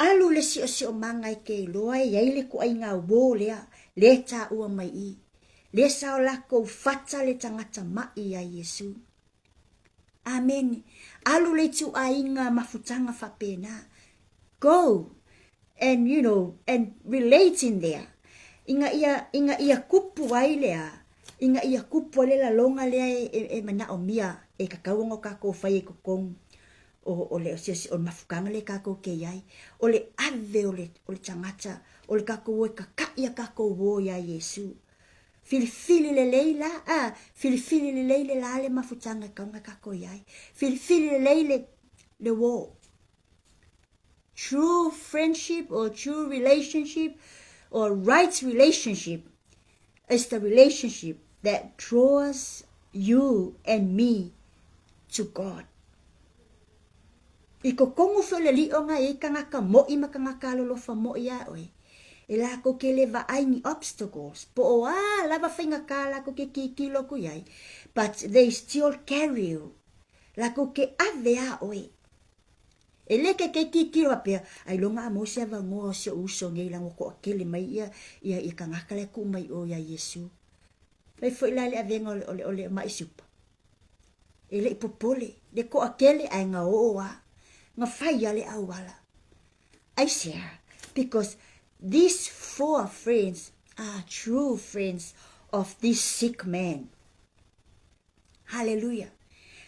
Alu le si o mangai ke loa e le ko ai ngā wō lea, le tā ua mai I. Le sao lako fata le tangata mai a Yesu. Amen. Alu le tu a inga mafutanga whapena. Go and and relate in there. Inga ia kupu ai lea. Inga ia kupu le la longa lea e mana o mia e kakauongo kako whai e kokong. O le o mafukanga le kako ke yai. O le ave o le tangata. O le kako wo kakai kako wo ya Yesu. Filifili le leila. Filifili le leile la le mafutanga kanga kako yai. Filifili le leile le wo. True friendship or true relationship or right relationship is the relationship that draws you and me to God. Iko kongu fele li o nga e kangaka mo I makangaka lolofa mo ia oe. E la ko ke leva aini obstacles. Po o lava whainga ka la ko ke kikilo ko iai. But they still carry you. La ko ke avea oe. E leke ke kikilo apea. Ai longa mo se ava ngoa se uso ngei lango ko akele mai ia I kangaka le ku mai o ia Yesu. Pai fo ilale avenga ole mai supa. E le ipopole. Le ko akele ai nga oa. Nga fai ale awala. I share because these 4 friends are true friends of this sick man. Hallelujah.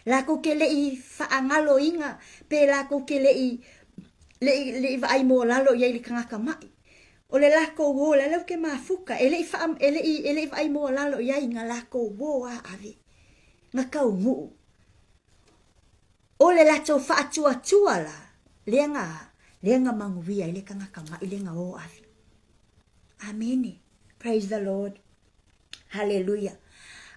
Lako ke lei whaangalo inga, pe lako ke lei vai mo lalo ia ili kangaka mai. O le lako wo, le lau ke mafuka, ele vai mo lalo ia inga lako wo a ave. Nga kau muu. O le lato whaatua la, lenga manguia ili kangaka mai, lenga o ave. Amen. Praise the Lord. Hallelujah.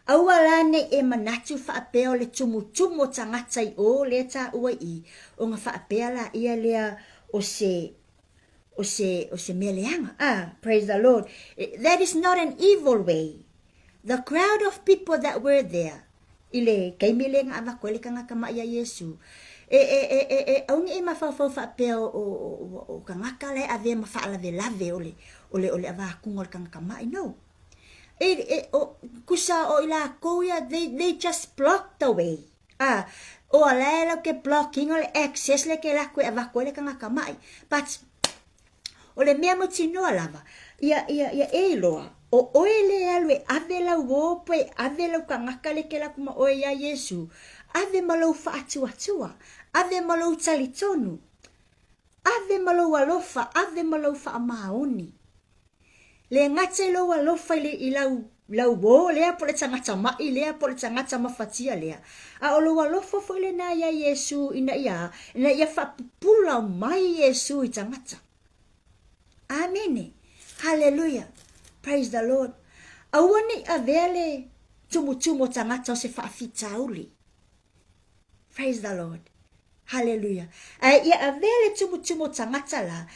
Awalane e manatu whaapea o le tumu tangata I o le ta ua I. O nga whaapea la ia lea o se meleanga. Praise the Lord. That is not an evil way. The crowd of people that were there. Ile kaimelenga avako ele kanga kama ia Yesu. Aungi e mawhawhau whaapea o kangaka le ave mawhaala lave ole avakunga o kanga kama I know. Kusa o ila koia, they just blocked the way. O ala ke blocking o le access le ke la koe avako le kanga kamai. But o le mea mo tino alava, ia e loa. O oele alwe ave la wope, ave la kangaka le ke la kuma oe ia Yesu. Ave malau whaatua, ave malau talitonu, ave malau alofa, ave malau whaamaoni. Le ngata lo wa lo fa le lau wo le po le tangata mai le po le tangata mafatia le a o lo wa lo fo le na ya Yesu ina ia fa pula mai Yesu I tangata. Amen. Hallelujah. Praise the Lord. Awani avele tumu tangata se fa fitauli. Praise the Lord. Hallelujah. Ia avele tumu tangata la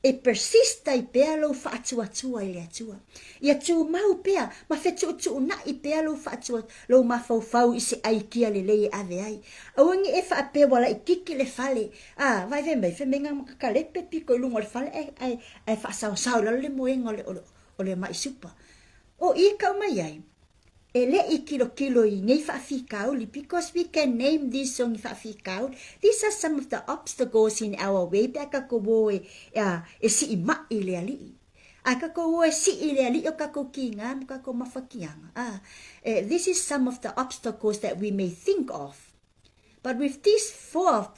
e persista I pea lo whaatua I le atua. Ia tu mau pea, ma whetu na I pea lo whaatua, lo ma fau I se aikia le lei ave ai. Awangi e whaapea wala I kiki le fale. Vai vemei, whemenga makakalepe piko I lungo le fale, ai whaasau lalo le moenga o le mai supa. O I kau mai ai. E le I kilo I ngai whaafikauli, because we can name this song whaafikauli. These are some of the obstacles in our way. Pe kako wo e si I ma I le ali. A kako wo e si I le ali o kako kinga, kako mafakianga. This is some of the obstacles that we may think of. But with these four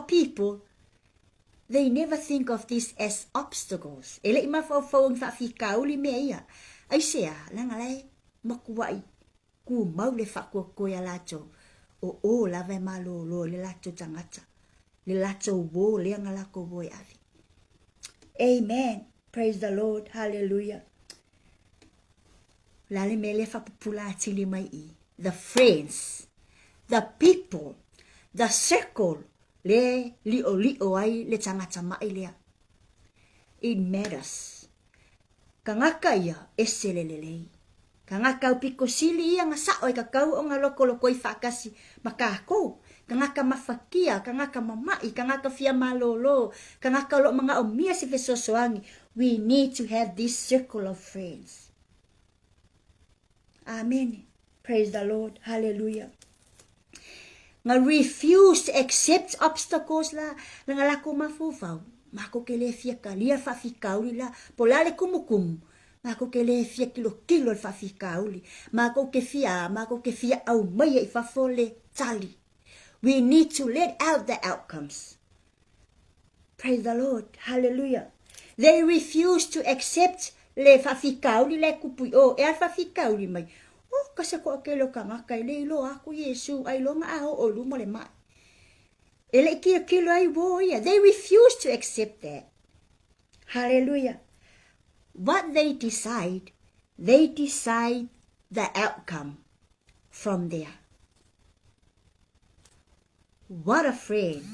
people, they never think of this as obstacles. E le I mawhawhau whaafikauli mea ia. Ai sea, langa lai, makuai, ku mau le whakua koe a lato, o lava malo lo le lato tangata, le lato wo, le anga lako wo e avi. Amen. Praise the Lord. Hallelujah. Lale me le Maapupula atili mai I. The friends, the people, the circle, le lio ai le tangata mai lea. It matters. Kangaka ia eselelelei. Kangaka upiko sili ia ngasao I kakau o ngaloko I whakasi makako. Kangaka mafakia, kangaka mamai, kangaka fia malolo, kangaka lo mga omia si fesosoangi. We need to have this circle of friends. Amen. Praise the Lord. Hallelujah. Nga refuse to accept obstacles la, nga lako mafufau. Mako ke le fia kalia whawhikauli la, po lale kumukumu. Mako ke le fia kilo le whawhikauli. Mako ke fia au mai I whafole tali. We need to let out the outcomes. Praise the Lord. Hallelujah. They refuse to accept le whawhikauli le kupui. E al whawhikauli mai. Kasi ko akelo kangaka le ilo ako Yesu. Ai lo nga aho o lumo le mai. They refuse to accept that. Hallelujah. What they decide the outcome from there. What a friend.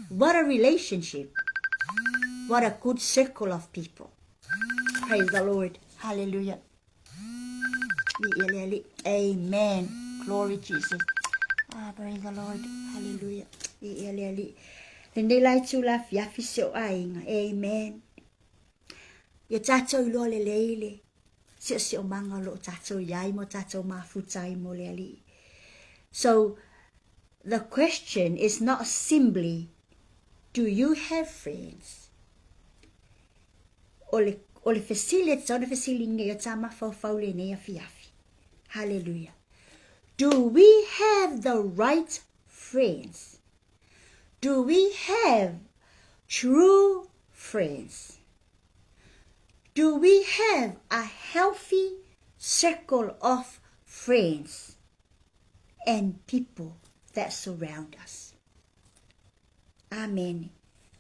What a relationship. What a good circle of people. Praise the Lord. Hallelujah. Amen. Glory Jesus. Praise the Lord. Hallelujah. Lende lai tu la fiafi seo ainga. Amen. Ia tatou I loa le leile. Seo manga lo tatou iai mo tatou mafutai mo le ali. So, the question is not simply, do you have friends? O o le fesili e tau le fesili nge o tama fau le nei afi. Hallelujah. Do we have the right friends? Do we have true friends? Do we have a healthy circle of friends and people that surround us? Amen.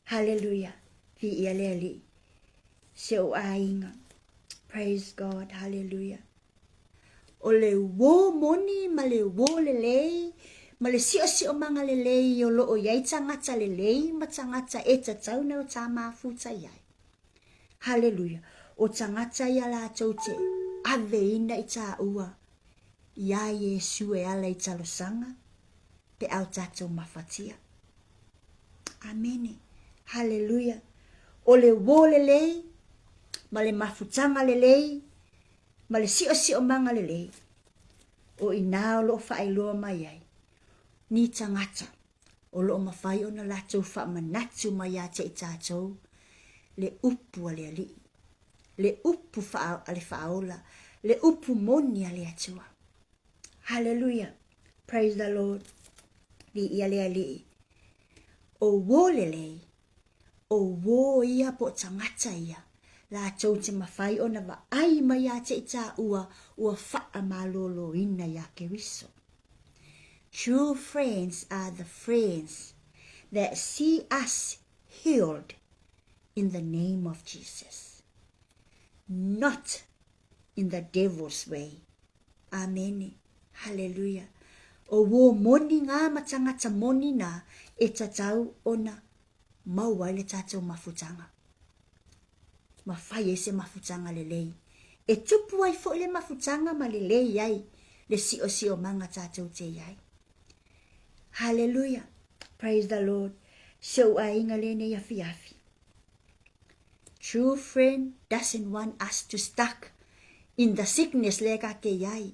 Hallelujah. Vi ialeli. So ainga. Praise God. Hallelujah. O le wo moni ma le wo lelei, ma le sio manga lelei o lo o iai tangata lelei, ma tangata e tatau na o tā mafuta iai. Hallelujah. O tangata ia la taute ave ina i tā ua. Ia Yesu e ala i talosanga, pe au tatou mafatia. Amen. Hallelujah. O le wo lelei, ma le mafutanga lelei, ma le sio manga lelei. O ina o lo whaeloa mai ai. Ni tangata. O lo mawhai o na latou wha manatu mai a te i tātou. Le upu a le ali. Le upu a le whaola. Le upu moni a le atua. Hallelujah. Praise the Lord. Li ia le ali. O wo lelei. O wo ia po tangata ia. La tau te mawhai o na wa ai mai a te i tā ua wha malolo ina ia ke wiso. True friends are the friends that see us healed in the name of Jesus. Not in the devil's way. Amen. Hallelujah. O wo moni ngā matangata moni na e tatau ona maua le tātou mafutanga. Mawhai e se mafutanga lelei. E tupu ai fo le mafutanga ma lelei ai. Le sio manga tātou te iai. Hallelujah. Praise the Lord. So ainga le ne afi. True friend doesn't want us to stuck in the sickness le ka ke iai.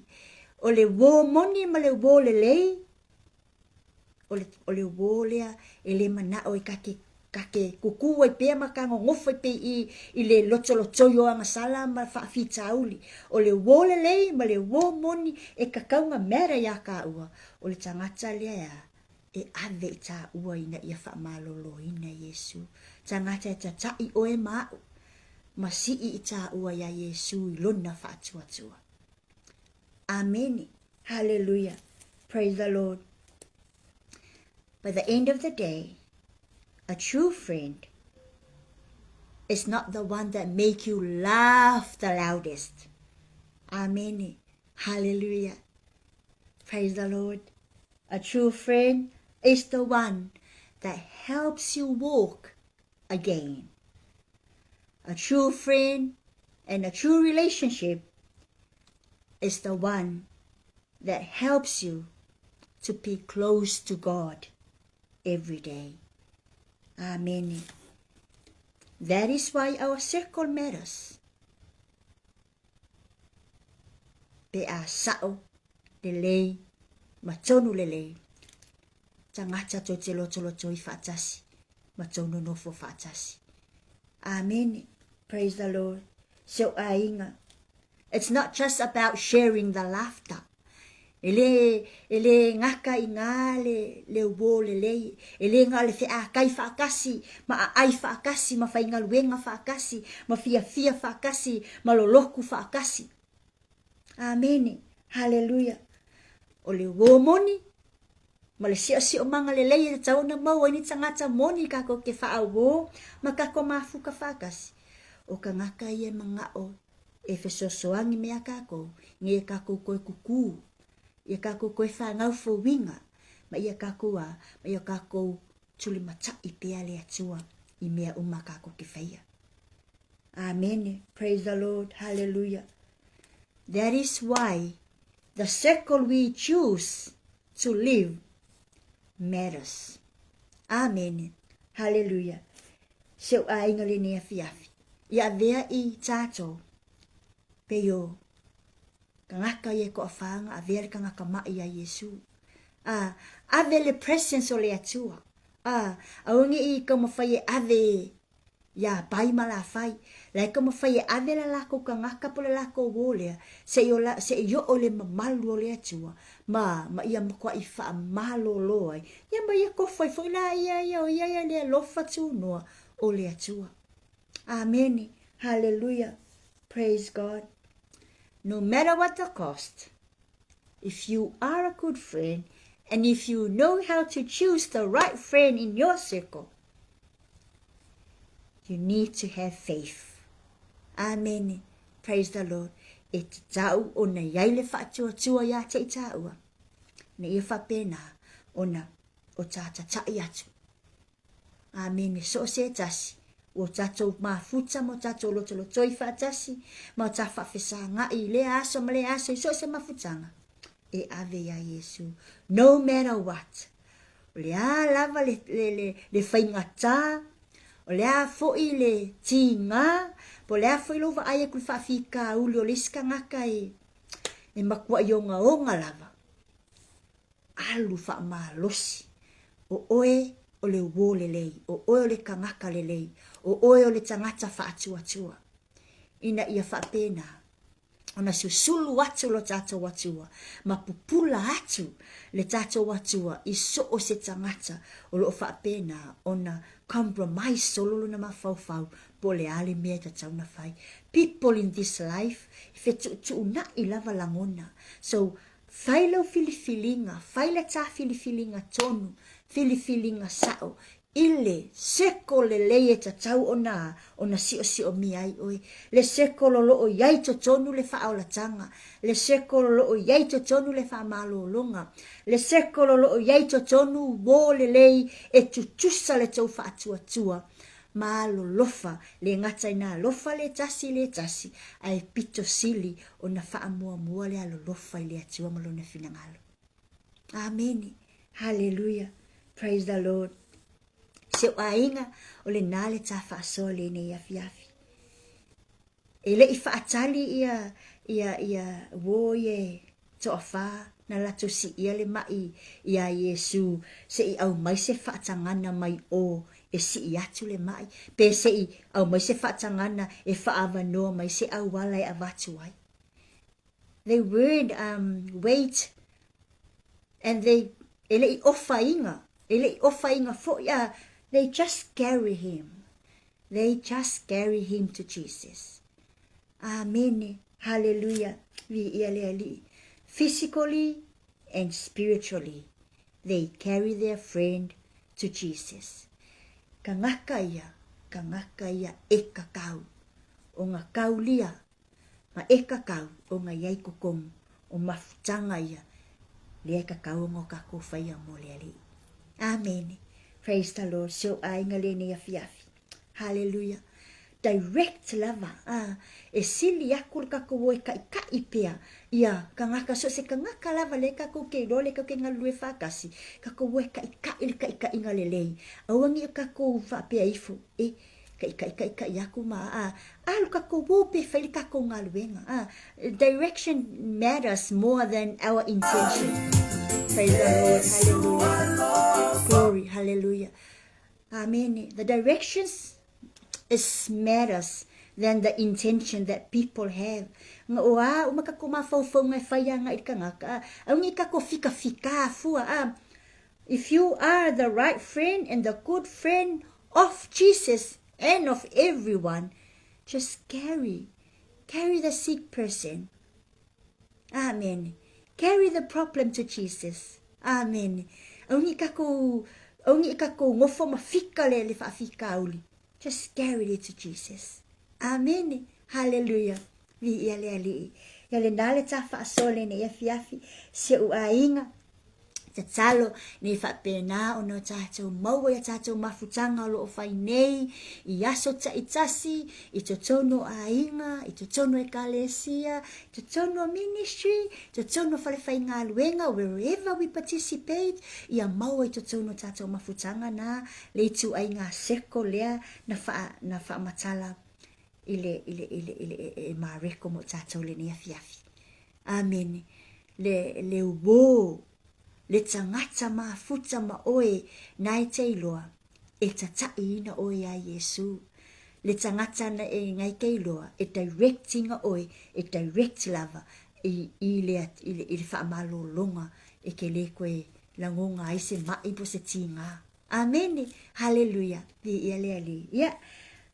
O le wo moni ma le wo lelei. O le wo lea e le mana o i kake kuku e pe makango ngofo pe i le loto yo anga sala ma fa fitauli. O le wo lelei ma le wo moni e kakaunga mera ya ka ua. O le tangata lea e ave ta ua ina ia fa malolo ina Yesu. Tangata e tatai o e mau. Masi i ta ua ya Yesu i lona fa atua. Amen. Hallelujah. Praise the Lord. By the end of the day, a true friend is not the one that make you laugh the loudest. Amen. Hallelujah. Praise the Lord. A true friend is the one that helps you walk again. A true friend and a true relationship is the one that helps you to be close to God every day. Amen. That is why our circle matters. Pe a sao lelei, matonu lelei. Tangata to te loto i whaatasi, matonu nofo whaatasi. Amen. Praise the Lord. So ainga. It's not just about sharing the laughter. Ele ngaka i ngā le wo lelei. Ele ngā le whea kai whaakasi, ma ai whaakasi, ma whainga luenga whaakasi, ma fia whaakasi, ma loloku whaakasi. Amen. Hallelujah. O le wo moni, ma le sio manga lelei e tauna mau ni tangata moni kako ke whaawo, ma kako mafuka whaakasi. O ka ngaka i e mga o, e whesosoangi mea kako, nge kako koe kuku. Ia kako koe whangau fo winga, ma ia kako ma ia kako tuli matai pea le atua, i mea uma kako ke whaia. Amen. Praise the Lord. Hallelujah. That is why the circle we choose to live matters. Amen. Hallelujah. So ainga le nea fiafi. Ia vea i tātou, pe yo, kangaka ye ko afanga avele kangaka mai ya Yesu. Ave le presence o le atua. Aungi I kama faye ave Ya pai mala fai. Lai ka mafai avela la ko kangaka pole la ko wole. Se yo ole mamalu ole atua. Ma ia ko ifa malo loai. Ya ma ia ko fai foi la ia le lofa tu no ole atua. Amen. Hallelujah. Praise God. No matter what the cost, if you are a good friend and if you know how to choose the right friend in your circle, you need to have faith. Amen. Praise the Lord. E te tau o na yaile whaatua ya te taua. Ne ia whapena o na o tata tai atu. Amen. So se tasi. O tatou mafuta mo tatou loto i whaatasi. Ma o ta whawhesanga i le aso ma le aso i so se mafutanga. E ave ya Yesu. No matter what. O le a lava le whaingata. O le a foi le tinga. Po le a foi lova aia kul whaafika uli o liska ngaka e makua ionga onga lava. Alu wha malosi. O oe o le uo le lei. O oe o le kangaka le lei. O oe o le tangata whaatua. Ina ia whapena. Ona susulu atu lo tato watua. Maapupula atu le tato watua. Iso o se tangata o lo whapena. Ona compromise solulu na mawhauwhau. Po le ale mea ta tauna whai. People in this life. Fe tu na i lava langona. So, whailau filifilinga. Whaila ta filifilinga tonu. Filifilinga sao. Ile seko le leie ta tau ona si o mi ai oi. Le seko lo o yai to tonu le faaolataga. Le seko lo o yai to tonu le faamalolonga. Le seko lo o yai to tonu wo le lei e tutusa le tau faatuatua. Ma lo lofa le ngata ina lofa le tasi ai pito sili ona faamua le alo lofa le atua malona finangalo. Amen. Hallelujah. Praise the Lord. Se o ainga o le nale ta whaasole ne afi. E le i whaatali ia wo ye to awha na lato si ia le mai ia Yesu. Se i au mai se whaatangana mai o e si i atu le mai. Pe se i au mai se whaatangana e whaavanoa mai se au wala e avatu ai. They would wait and they ele I ofa inga fo ya. They just carry him. They just carry him to Jesus. Amen. Hallelujah. Physically and spiritually, they carry their friend to Jesus. Kangaka ia e kakau. O ngā kaulia, ma e kakau o ngā iai kokong, o mafutanga ia, le e kakau ngō kako whaia mo le ali. Amen. Praise the Lord. So ainga le ne afiafi. Hallelujah. Direct lava. E sili akul kako wo e ka ipea. Ia, kangaka so se kangaka lava le kako ke role kako ke ngalue whakasi. Kako wo e ka inga le lei. Awangi e kako whapea ifu. Ka yaku ma. Alu kako wo pe whaili kako ngaluenga. Direction matters more than our intention. Praise the Lord. Hallelujah. Glory. Hallelujah. Amen. The directions is matters than the intention that people have. Nga oa, umakako mafau-fau ngai whaia nga ikangaka. Au ngi kako fika fua. If you are the right friend and the good friend of Jesus and of everyone, just carry the sick person. Amen. Carry the problem to Jesus. Amen. Ongi kako ngofo mafika le whaafika uli. Just carry it to Jesus. Amen. Hallelujah. Vi ia le ali. Ia le nale ta whaasole ne iafi. Se ua inga. Te talo ne whapena o no tātou maua ia tātou mafutanga o loo whai nei. I aso ta itasi, I totono a inga, I totono e kalesia, I totono ministry, I totono whale whai ngā luenga, wherever we participate, ia maua I totono tātou mafutanga na le tu ai ngā seko lea na wha matala ile mareko mo tātou le ni afi. Amen. Le ubo. Le tangata mafuta ma oe nai te iloa e tatai ina oe a Yesu. le tangata na e ngai kei loa, e directinga oi, e direct lava, i le whaamalo longa, e ke le koe langonga ai se mai po se tinga. Amen. Hallelujah. Ia le ali. Ia.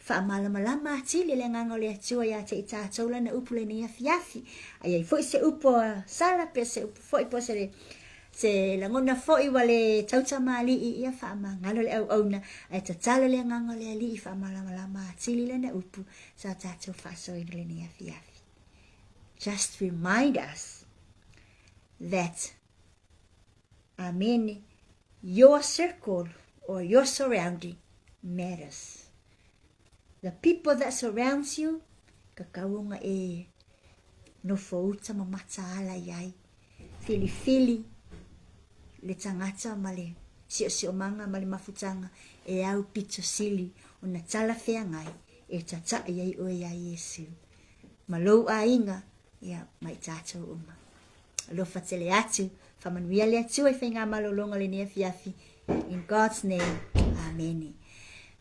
Whaamala malama ati le nganga le atua ia te ita taula na upu le ni afiafi. Ai foi se upo sala pe se upo foi po se langona foi wale tauta mali ia whaama ngalo le au na ai tatala le nganga le ali whaamala malama ati le na upu sa tato faso i le ni afiafi. Just remind us that amen, your circle or your surrounding matters. The people that surrounds you, kakaunga e no fouta mamata ala yai, fili le tangata male, sio manga male mafutanga, e au pito sili, una tala fea ngai, e tata yai o yai Yesu. Malou a inga, ia mai tato uma. Alo fatele atu, whamanuia le atu e whainga malolonga le nea fiafi. In God's name, amen.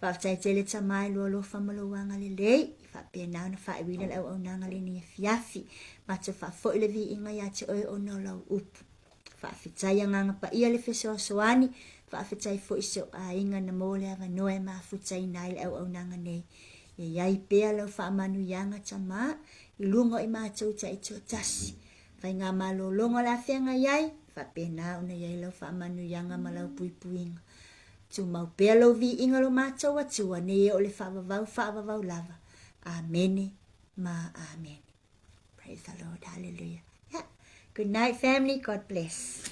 Whaftai tele tamai lo whamalowanga le lei. Whapea nao na whaiwina lau au nanga le nea fiafi. Mato whafo le vi inga ya te oi o no lau upu. Whafetai anganga pa ia le feso soani. Whafetai fo iso a inga na mole ava noe ma futai nai le au nanga nei. E iai pea lau whaamanu yanga tama. Ilungo i mātou ta i tasi. Whai ngā malolonga la whenga iai. Whapea nao na iai lau whaamanu yanga malau puipuinga. Tu mau pelo vi ingalo mātou atua ne e ole whaavavau lava. Amen. Ma amen. Praise the Lord. Hallelujah. Yeah. Good night, family. God bless.